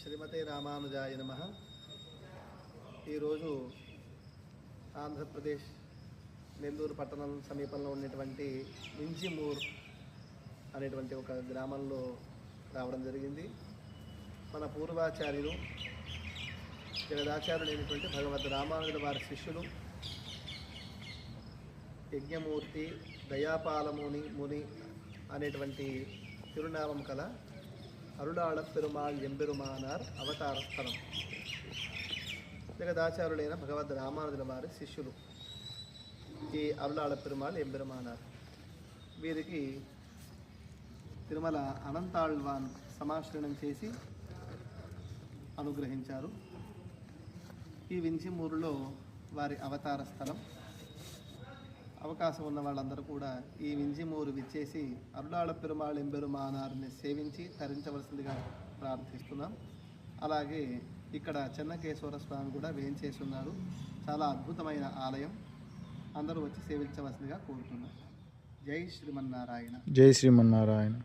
శ్రీమతే రామానుజాయ నమః. ఈరోజు ఆంధ్రప్రదేశ్ నెల్లూరు పట్టణం సమీపంలో ఉన్నటువంటి వింజమూర్ అనేటువంటి ఒక గ్రామంలో రావడం జరిగింది. మన పూర్వాచార్యులు జగదాచార్యులైనటువంటి భగవద్ రామానుజుల వారి శిష్యులు యజ్ఞమూర్తి దయాపాలముని ముని అనేటువంటి తిరునామం కల అరుళాళ పెరుమాళ్ ఎంబెరుమానార్ అవతార స్థలం. జగదాచార్యులైన భగవద్ రామానుజుల వారి శిష్యులు ఈ అరుళాళ పెరుమాళ్ ఎంబెరుమానార్. వీరికి తిరుమల అనంతాళ్వాన్ సమాశ్రయణం చేసి అనుగ్రహించారు. ఈ వింజమూరులో వారి అవతార స్థలం. అవకాశం ఉన్న వాళ్ళందరూ కూడా ఈ వింజమూరు విచ్చేసి అరుళాళ పెరుమాళ్ ఎంబెరుమానార్ని సేవించి తరించవలసిందిగా ప్రార్థిస్తున్నాం. అలాగే ఇక్కడ చెన్నకేశ్వర స్వామి కూడా వేయించేసి ఉన్నారు. చాలా అద్భుతమైన ఆలయం. అందరూ వచ్చి సేవించవలసిందిగా కోరుతున్నాం. జై శ్రీమన్నారాయణ. జై శ్రీమన్నారాయణ.